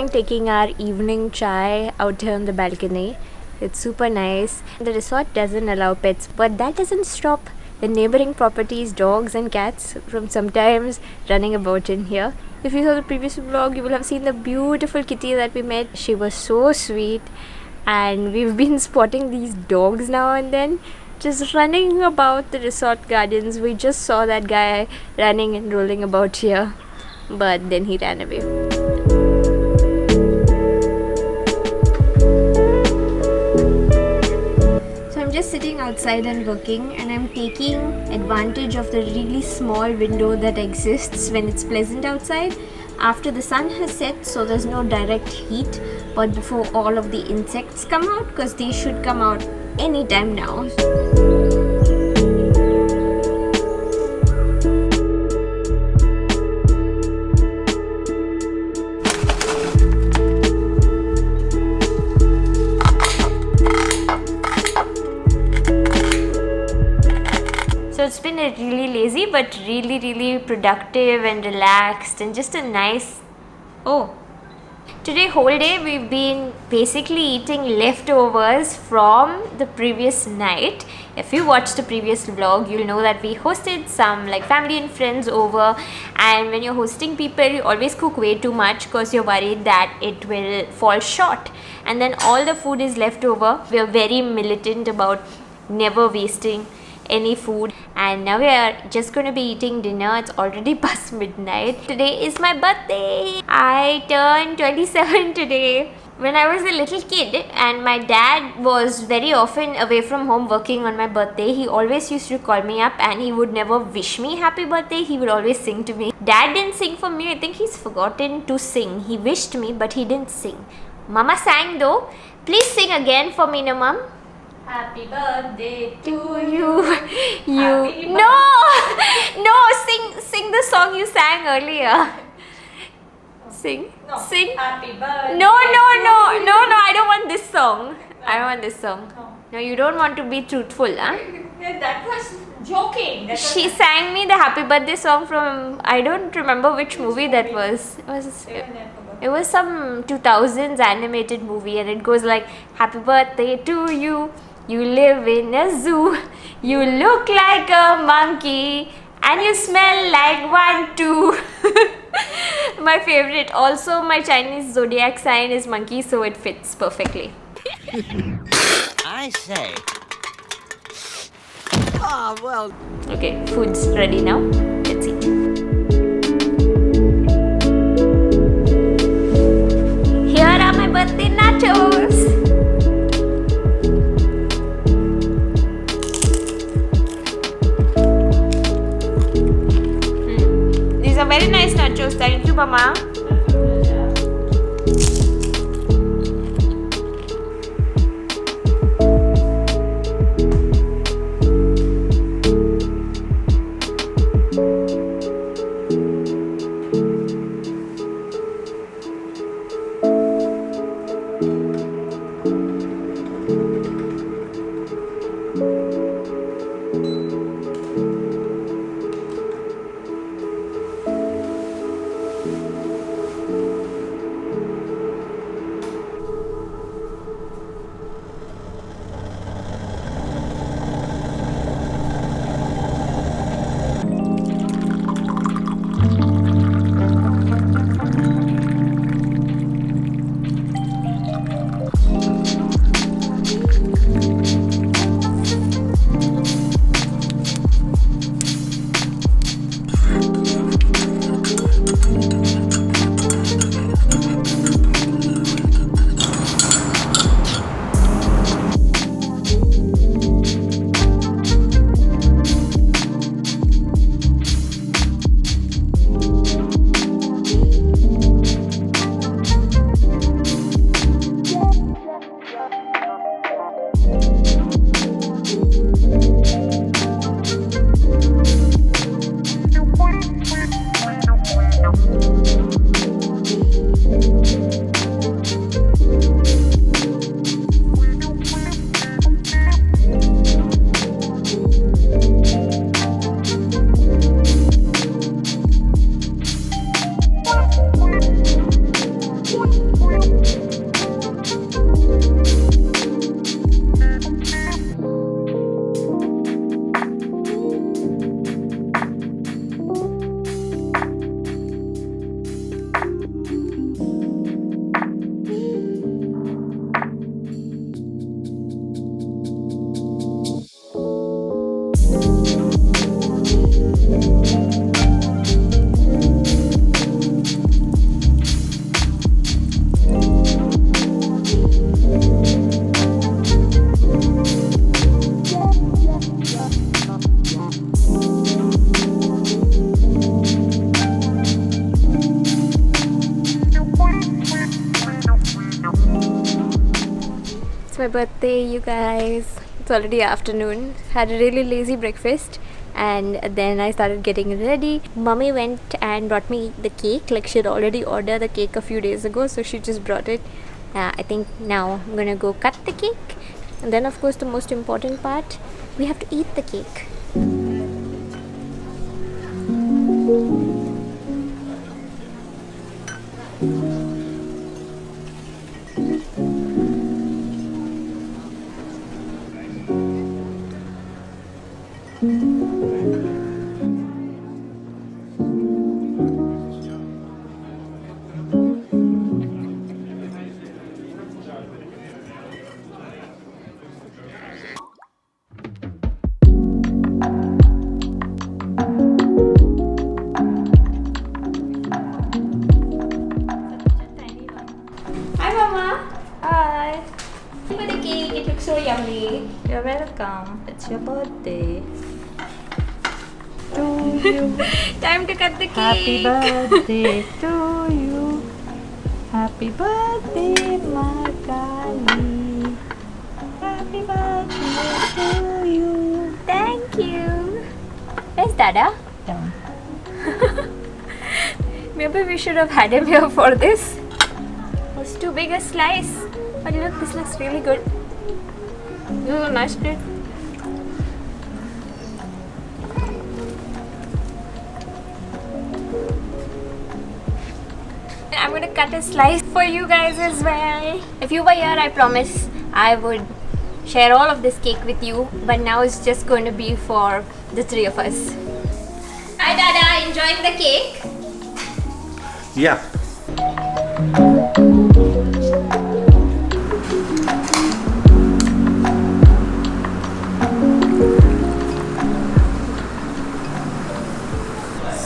enjoying taking our evening chai out here on the balcony. It's super nice. The resort doesn't allow pets, but that doesn't stop the neighboring properties, dogs and cats from sometimes running about in here. If you saw the previous vlog, you will have seen the beautiful kitty that we met. She was so sweet, and we've been spotting these dogs now and then just running about the resort gardens. We just saw that guy running and rolling about here, but then he ran away. So I'm just sitting outside and working, and I'm taking advantage of the really small window that exists when it's pleasant outside after the sun has set, so there's no direct heat, but before all of the insects come out, because they should come out anytime now. So it's been a really lazy but really productive and relaxed and just a nice... Today whole day we've been basically eating leftovers from the previous night. If you watched the previous vlog, you'll know that we hosted some like family and friends over, and when you're hosting people, you always cook way too much because you're worried that it will fall short, and then all the food is left over. We're very militant about never wasting any food, and now we are just going to be eating dinner. It's already past midnight. Today is my birthday. I turned 27 today. When I was a little kid and my dad was very often away from home working on my birthday, he always used to call me up and he would never wish me happy birthday. He would always sing to me. Dad didn't sing for me. I think he's forgotten to sing. He wished me but he didn't sing. Mama sang though. Please sing again for me, no mom. Happy birthday to you. No, sing the song you sang earlier. Sing. Happy birthday. No, I don't want this song. I don't want this song. No, you don't want to be truthful, huh? That was joking. She sang me the happy birthday song from, I don't remember which movie that was. It was some 2000s animated movie, and it goes like, happy birthday to you. You live in a zoo. You look like a monkey. And you smell like one too. My favorite. Also, my Chinese zodiac sign is monkey, so it fits perfectly. I say. Ah, well. Okay, food's ready now. Let's eat. Here are my birthday nachos. These are very nice nachos. Thank you, Mama. my birthday, you guys. It's already afternoon. Had a really lazy breakfast and then I started getting ready. Mummy went and brought me the cake. Like, she had already ordered the cake a few days ago, so she just brought it. I think now I'm gonna go cut the cake, and then of course the most important part, we have to eat the cake. Hi Mama. Hi. For the cake, it looks so yummy. You're welcome. It's your birthday. To you. Time to cut the cake. Happy birthday to you. Happy birthday, Magali. Happy birthday to you. Thank you. Where's Dada? Down. Maybe we should have had him here for this. It's too big a slice. But look, this looks really good. This is a nice plate. I'm gonna cut a slice for you guys as well. If you were here, I promise I would share all of this cake with you. But now it's just going to be for the three of us. Hi Dada, enjoying the cake? Yeah.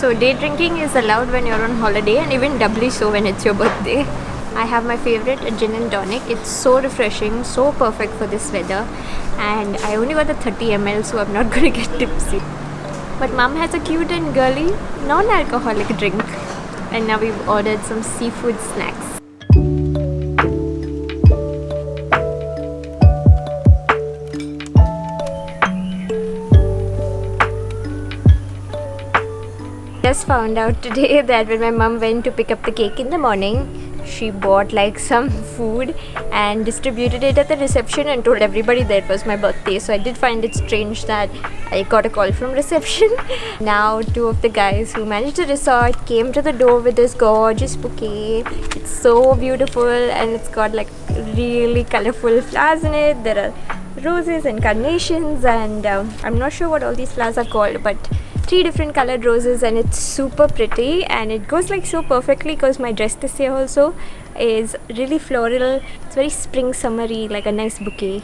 So day drinking is allowed when you're on holiday, and even doubly so when it's your birthday. I have my favorite, a gin and tonic. It's so refreshing, so perfect for this weather. And I only got the 30 ml, so I'm not gonna get tipsy. But mom has a cute and girly non-alcoholic drink. And now we've ordered some seafood snacks. Just found out today that when my mom went to pick up the cake in the morning, she bought like some food and distributed it at the reception and told everybody that it was my birthday. So I did find it strange that I got a call from reception. Now two of the guys who managed the resort came to the door with this gorgeous bouquet. It's so beautiful and it's got like really colorful flowers in it. There are roses and carnations and I'm not sure what all these flowers are called, but 3 different colored roses, and it's super pretty and it goes like so perfectly because my dress this year also is really floral. It's very spring summery, like a nice bouquet.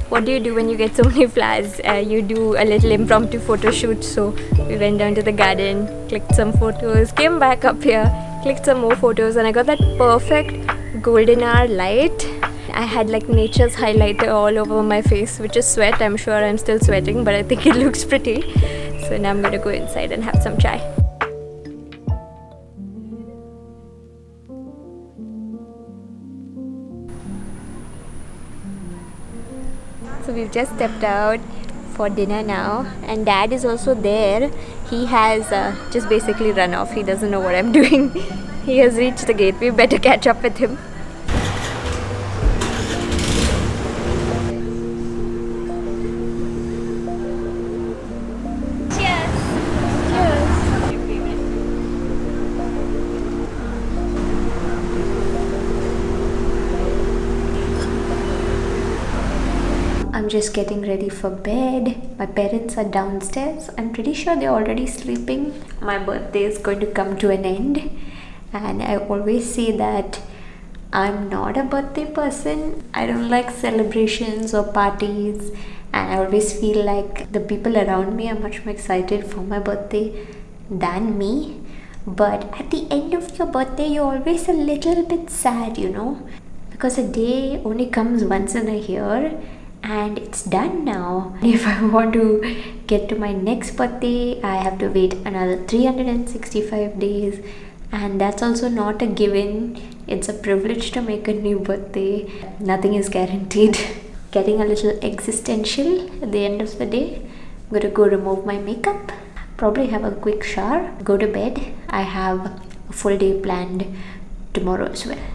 What do you do when you get so many flowers? You do a little impromptu photo shoot. So we went down to the garden, clicked some photos, came back up here, clicked some more photos, and I got that perfect golden hour light. I had like nature's highlighter all over my face, which is sweat. I'm sure I'm still sweating, but I think it looks pretty. So now I'm gonna go inside and have some chai. So we've just stepped out for dinner now, and Dad is also there. He has just basically run off. He doesn't know what I'm doing. He has reached the gate. We better catch up with him. I'm just getting ready for bed. My parents are downstairs. I'm pretty sure they're already sleeping. My birthday is going to come to an end, and I always say that I'm not a birthday person. I don't like celebrations or parties, and I always feel like the people around me are much more excited for my birthday than me. But at the end of your birthday, you're always a little bit sad, you know, because a day only comes once in a year, and it's done now. If I want to get to my next birthday, I have to wait another 365 days, and that's also not a given. It's a privilege to make a new birthday. Nothing is guaranteed. Getting a little existential at the end of the day. I'm gonna go remove my makeup, probably have a quick shower, go to bed. I have a full day planned tomorrow as well.